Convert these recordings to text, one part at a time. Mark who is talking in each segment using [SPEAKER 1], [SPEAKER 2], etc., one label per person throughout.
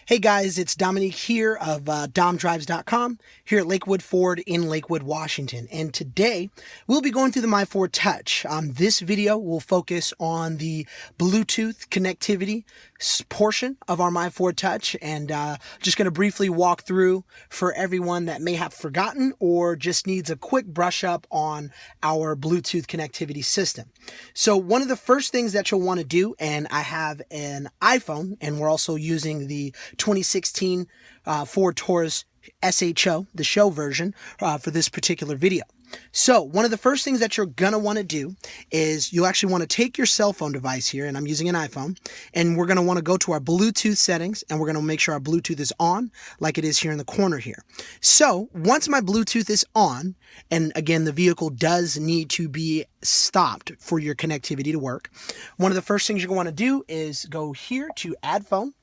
[SPEAKER 1] Hey guys, it's Dominique here of domdrives.com here at Lakewood Ford in Lakewood, Washington. And today we'll be going through the MyFord Touch. This video will focus on the Bluetooth connectivity portion of our MyFord Touch, and just going to briefly walk through for everyone that may have forgotten or just needs a quick brush up on our Bluetooth connectivity system. So one of the first things that you'll want to do, and I have an iPhone, and we're also using the 2016 Ford Taurus SHO, the show version, for this particular video. So one of the first things that you're going to want to do is you'll actually want to take your cell phone device here, and I'm using an iPhone, and we're going to want to go to our Bluetooth settings, and we're going to make sure our Bluetooth is on like it is here in the corner here. So once my Bluetooth is on, and again, the vehicle does need to be stopped for your connectivity to work, one of the first things you're going to want to do is go here to Add Phone.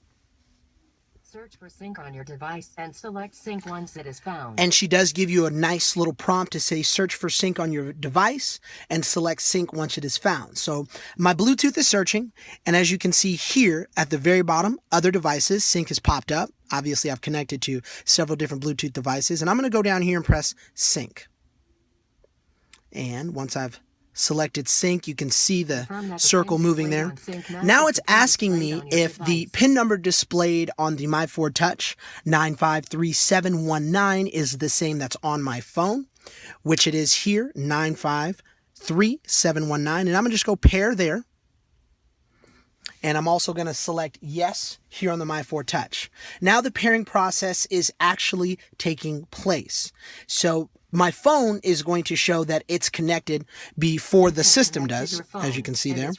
[SPEAKER 2] Search for sync on your device and select sync once it is found.
[SPEAKER 1] And she does give you a nice little prompt to say search for sync on your device and select sync once it is found. So my Bluetooth is searching, and as you can see here at the very bottom, other devices, sync has popped up. Obviously I've connected to several different Bluetooth devices, and I'm going to go down here and press sync. And once I've selected sync, you can see the circle moving there. Now it's asking me if the PIN number displayed on the MyFord Touch 953719 is the same that's on my phone, which it is here, 953719, and I'm gonna just go pair there. And I'm also going to select yes here on the MyFord Touch. Now the pairing process is actually taking place. So my phone is going to show that it's connected before the system does, as you can see there.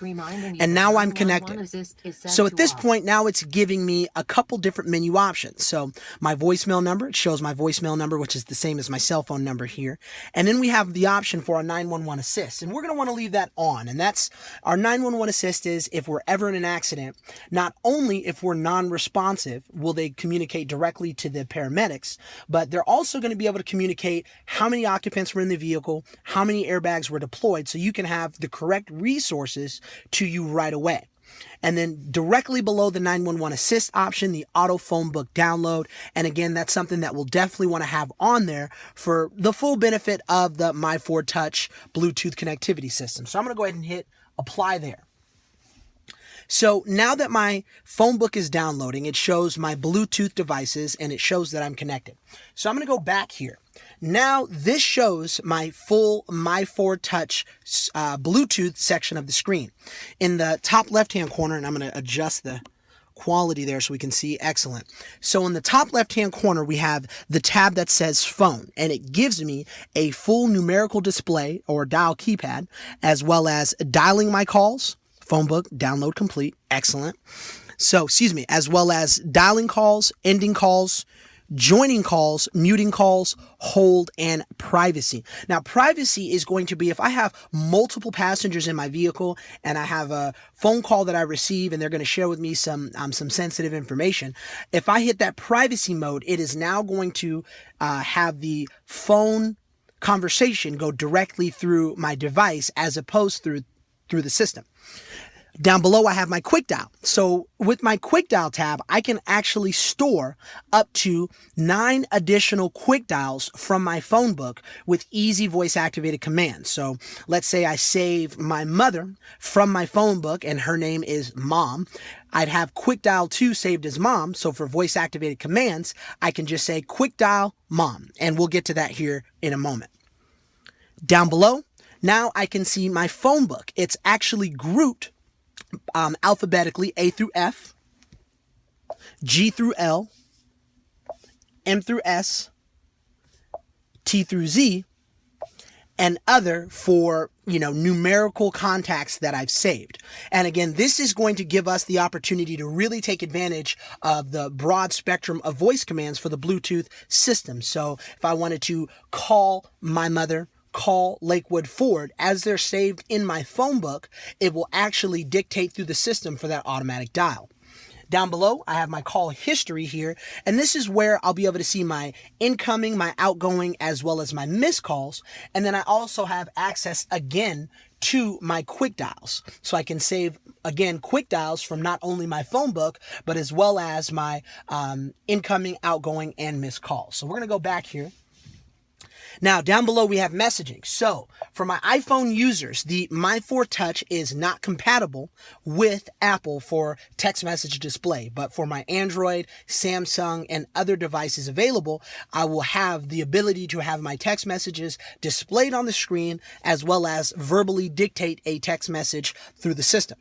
[SPEAKER 1] And now I'm connected. So at this point, now it's giving me a couple different menu options. So my voicemail number, it shows my voicemail number, which is the same as my cell phone number here. And then we have the option for our 911 assist. And we're going to want to leave that on. And that's our 911 assist is if we're ever in an accident, not only if we're non-responsive, will they communicate directly to the paramedics, but they're also going to be able to communicate how many occupants were in the vehicle, how many airbags were deployed, so you can have the correct resources to you right away. And then directly below the 911 assist option, the auto phone book download. And again, that's something that we'll definitely want to have on there for the full benefit of the MyFord Touch Bluetooth connectivity system. So I'm going to go ahead and hit apply there. So now that my phone book is downloading, it shows my Bluetooth devices and it shows that I'm connected. So I'm going to go back here. Now this shows my full MyFord Touch Bluetooth section of the screen. In the top left-hand corner, and I'm going to adjust the quality there so we can see. Excellent. So in the top left-hand corner, we have the tab that says phone, and it gives me a full numerical display or dial keypad, as well as dialing my calls. Phone book, download complete. Excellent. So, as well as dialing calls, ending calls, joining calls, muting calls, hold, and privacy. Now, privacy is going to be if I have multiple passengers in my vehicle and I have a phone call that I receive and they're going to share with me some sensitive information. If I hit that privacy mode, it is now going to have the phone conversation go directly through my device as opposed through the system. Down below, I have my quick dial. So with my quick dial tab, I can actually store up to 9 additional quick dials from my phone book with easy voice activated commands. So let's say I save my mother from my phone book and her name is Mom. I'd have quick dial 2 saved as Mom. So for voice activated commands, I can just say quick dial Mom, and we'll get to that here in a moment. Down below, now I can see my phone book. It's actually grouped alphabetically A through F, G through L, M through S, T through Z, and other for, numerical contacts that I've saved. And again, this is going to give us the opportunity to really take advantage of the broad spectrum of voice commands for the Bluetooth system. So if I wanted to call my mother, call Lakewood Ford, as they're saved in my phone book, it will actually dictate through the system for that automatic dial. Down below, I have my call history here, and this is where I'll be able to see my incoming, my outgoing, as well as my missed calls. And then I also have access again to my quick dials. So I can save, again, quick dials from not only my phone book, but as well as my incoming, outgoing, and missed calls. So we're going to go back here. Now, down below, we have messaging. So for my iPhone users, the MyFord Touch is not compatible with Apple for text message display. But for my Android, Samsung, and other devices available, I will have the ability to have my text messages displayed on the screen as well as verbally dictate a text message through the system.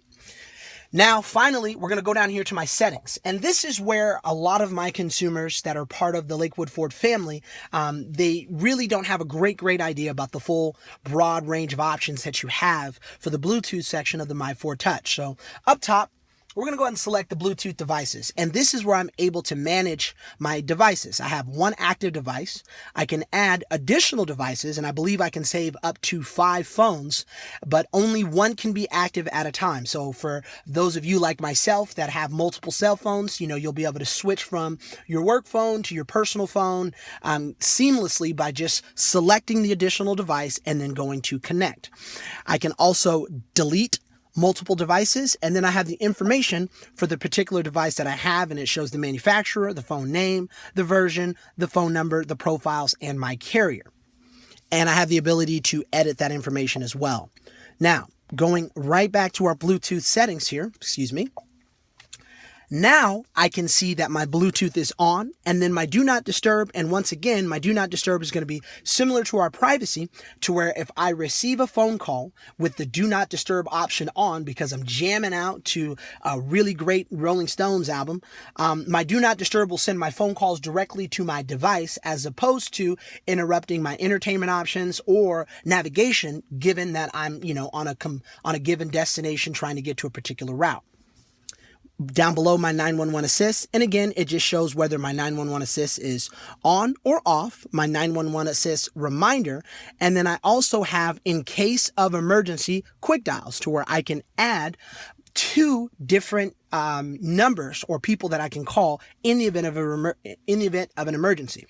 [SPEAKER 1] Now, finally, we're going to go down here to my settings. And this is where a lot of my consumers that are part of the Lakewood Ford family, they really don't have a great idea about the full broad range of options that you have for the Bluetooth section of the MyFord Touch. So up top, we're going to go ahead and select the Bluetooth devices. And this is where I'm able to manage my devices. I have one active device. I can add additional devices, and I believe I can save up to 5 phones, but only one can be active at a time. So for those of you like myself that have multiple cell phones, you'll be able to switch from your work phone to your personal phone seamlessly by just selecting the additional device and then going to connect. I can also delete multiple devices, and then I have the information for the particular device that I have, and it shows the manufacturer, the phone name, the version, the phone number, the profiles, and my carrier. And I have the ability to edit that information as well. Now, going right back to our Bluetooth settings here, now I can see that my Bluetooth is on, and then my do not disturb. And once again, my do not disturb is going to be similar to our privacy, to where if I receive a phone call with the do not disturb option on because I'm jamming out to a really great Rolling Stones album, my do not disturb will send my phone calls directly to my device as opposed to interrupting my entertainment options or navigation, given that I'm, on a given destination trying to get to a particular route. Down below, my 911 assist, and again, it just shows whether my 911 assist is on or off, my 911 assist reminder, and then I also have, in case of emergency, quick dials, to where I can add 2 different numbers or people that I can call in the event of an emergency.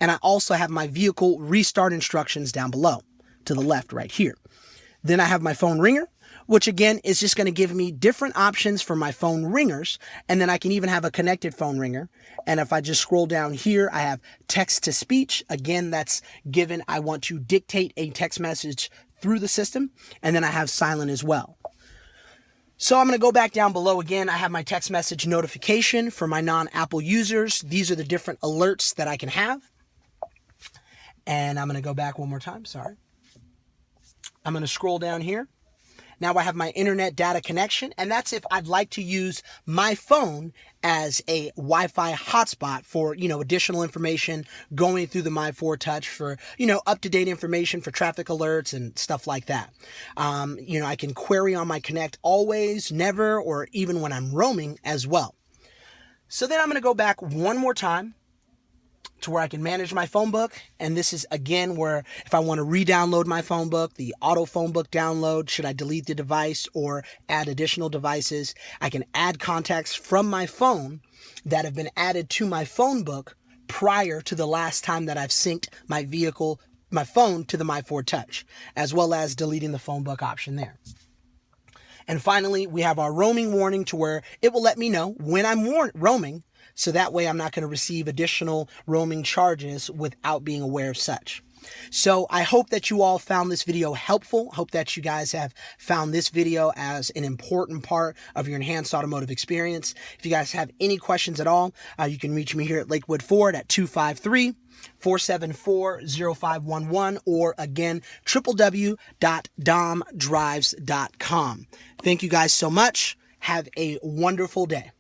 [SPEAKER 1] And I also have my vehicle restart instructions down below to the left right here. Then I have my phone ringer, which again is just going to give me different options for my phone ringers. And then I can even have a connected phone ringer. And if I just scroll down here, I have text to speech. Again, that's given I want to dictate a text message through the system. And then I have silent as well. So I'm going to go back down below again. I have my text message notification for my non-Apple users. These are the different alerts that I can have. And I'm going to go back one more time. Sorry. I'm going to scroll down here. Now I have my internet data connection, and that's if I'd like to use my phone as a Wi-Fi hotspot for, additional information going through the MyFord Touch for, up-to-date information for traffic alerts and stuff like that. I can query on my Connect always, never, or even when I'm roaming as well. So then I'm going to go back one more time to where I can manage my phone book. And this is again where if I want to re-download my phone book, the auto phone book download, should I delete the device or add additional devices, I can add contacts from my phone that have been added to my phone book prior to the last time that I've synced my phone to the MyFord Touch, as well as deleting the phone book option there. And finally, we have our roaming warning, to where it will let me know when I'm roaming, so that way I'm not going to receive additional roaming charges without being aware of such. So I hope that you all found this video helpful. Hope that you guys have found this video as an important part of your enhanced automotive experience. If you guys have any questions at all, you can reach me here at Lakewood Ford at 253-474-0511, or again, www.domdrives.com. Thank you guys so much. Have a wonderful day.